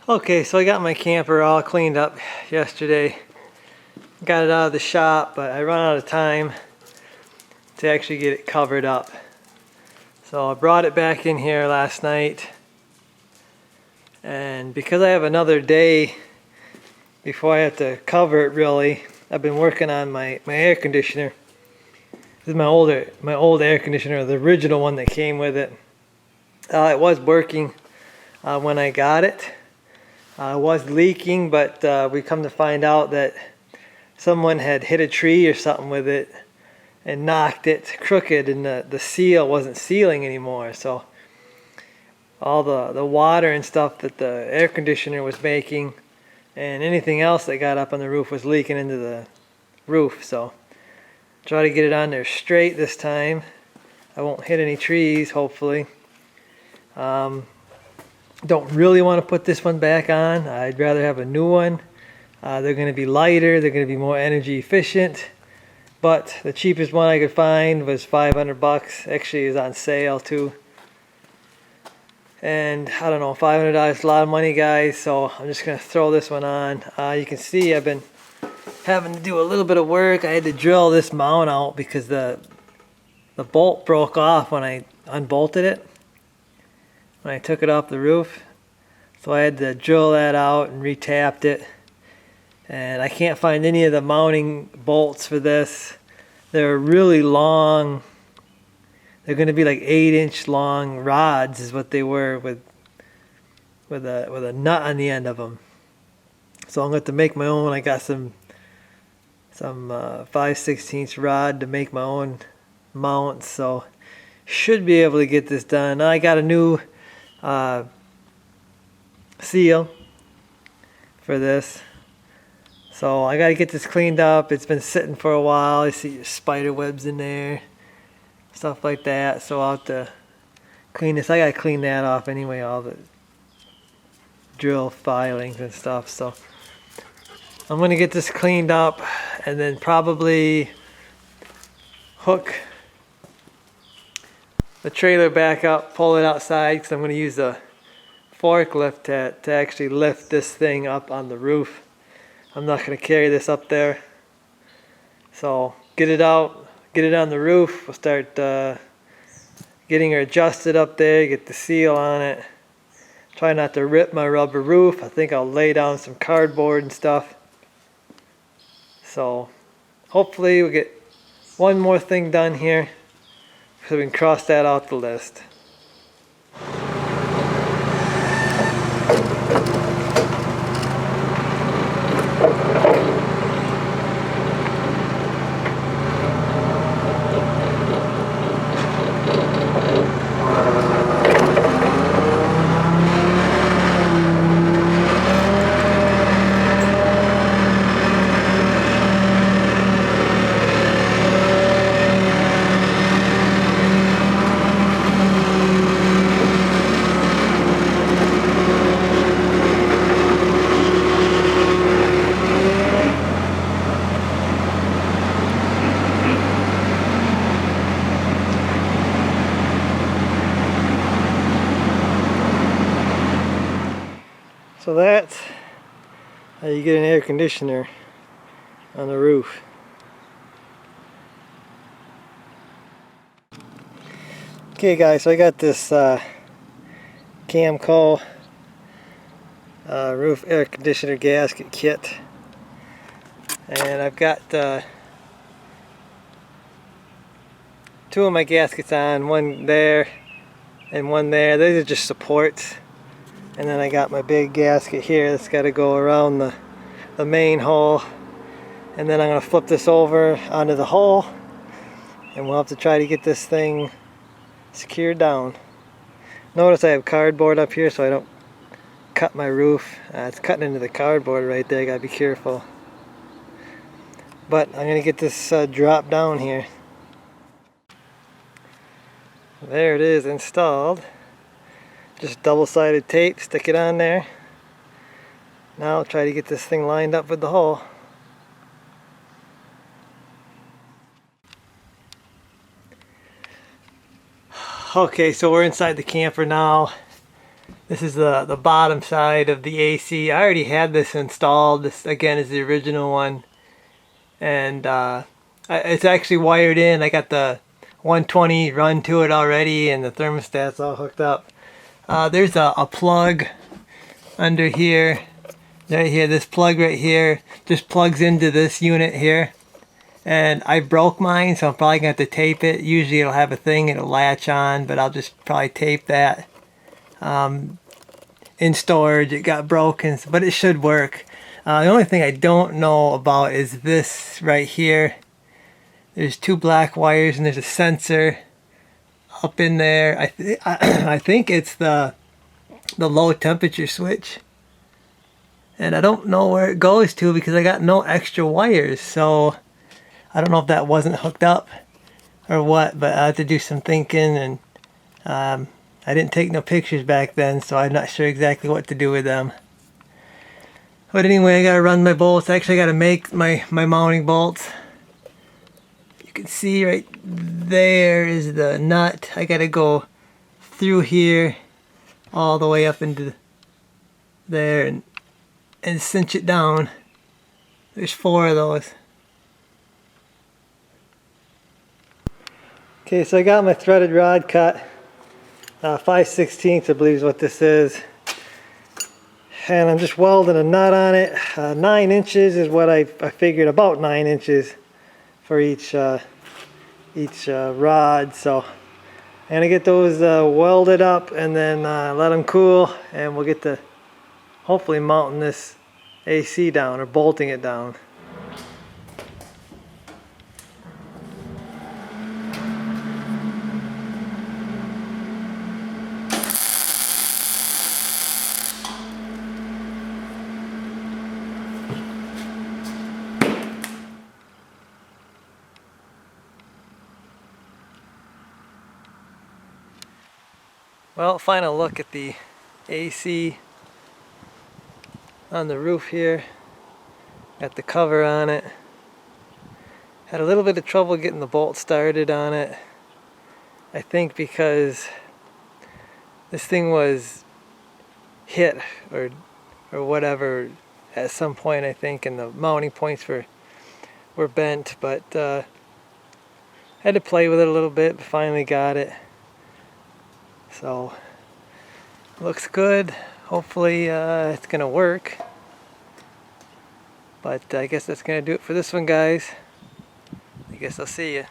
Okay, so I got my camper all cleaned up yesterday. Got it out of the shop, but I run out of time to actually get it covered up. So I brought it back in here last night. And because I have another day before I have to cover it really, I've been working on my air conditioner. This is my old air conditioner, the original one that came with it. It was working when I got it. It was leaking, but we come to find out that someone had hit a tree or something with it and knocked it crooked, and the seal wasn't sealing anymore. So all the water and stuff that the air conditioner was making and anything else that got up on the roof was leaking into the roof. So try to get it on there straight this time. I won't hit any trees, hopefully. Don't really want to put this one back on. I'd rather have a new one. They're going to be lighter, they're going to be more energy efficient, but the cheapest one I could find was 500 bucks. Actually, is on sale too. And I don't know, $500 is a lot of money, guys, so I'm just going to throw this one on. You can see I've been having to do a little bit of work. I had to drill this mount out because the bolt broke off when I unbolted it, when I took it off the roof. So I had to drill that out and retapped it. And I can't find any of the mounting bolts for this. They're really long. They're going to be like 8-inch long rods is what they were, with a nut on the end of them. So I'm going to have to make my own. I got some 5/16 rod to make my own mounts. So should be able to get this done. I got a new seal for this, so I got to get this cleaned up. It's been sitting for a while. I see spider webs in there, stuff like that, so I'll have to clean this. I got to clean that off anyway, all the drill filings and stuff. So I'm going to get this cleaned up and then probably hook the trailer back up, pull it outside, because I'm going to use the forklift to actually lift this thing up on the roof. I'm not going to carry this up there. So get it out, get it on the roof. We'll start getting her adjusted up there, get the seal on it. Try not to rip my rubber roof. I think I'll lay down some cardboard and stuff. So hopefully we'll get one more thing done here, so we can cross that out the list. So that's how you get an air conditioner on the roof. Okay guys, so I got this Camco roof air conditioner gasket kit, and I've got two of my gaskets on, one there and one there. These are just supports. And then I got my big gasket here that's got to go around the main hole. And then I'm going to flip this over onto the hole, and we'll have to try to get this thing secured down. Notice I have cardboard up here so I don't cut my roof. It's cutting into the cardboard right there. I got to be careful. But I'm gonna get this drop down here. There it is installed. Just double-sided tape, stick it on there. Now I'll try to get this thing lined up with the hole. Okay, so we're inside the camper now. This is the bottom side of the AC. I already had this installed. This again is the original one. And it's actually wired in. I got the 120 run to it already and the thermostat's all hooked up. There's a plug under here. Right here, this plug right here just plugs into this unit here. And I broke mine, so I'm probably going to have to tape it. Usually it'll have a thing, it'll latch on, but I'll just probably tape that. In storage, it got broken, but it should work. The only thing I don't know about is this right here. There's two black wires and there's a sensor up in there. I think it's the low temperature switch. And I don't know where it goes to because I got no extra wires, so I don't know if that wasn't hooked up or what, but I have to do some thinking, and I didn't take no pictures back then, so I'm not sure exactly what to do with them. But anyway, I gotta run my bolts. Actually, I gotta make my mounting bolts. You can see right there is the nut. I gotta go through here all the way up into there and cinch it down. There's 4 of those. Okay, so I got my threaded rod cut. 5/16 I believe is what this is. And I'm just welding a nut on it. 9 inches is what I figured, about 9 inches for each rod. So I'm gonna get those welded up and then let them cool, and we'll get to hopefully mounting this AC down or bolting it down. Well, final look at the AC on the roof here. Got the cover on it. Had a little bit of trouble getting the bolt started on it. I think because this thing was hit or whatever at some point, I think, and the mounting points were bent, but had to play with it a little bit, but finally got it. So looks good. Hopefully it's gonna work. But I guess that's gonna do it for this one, guys. I guess I'll see you.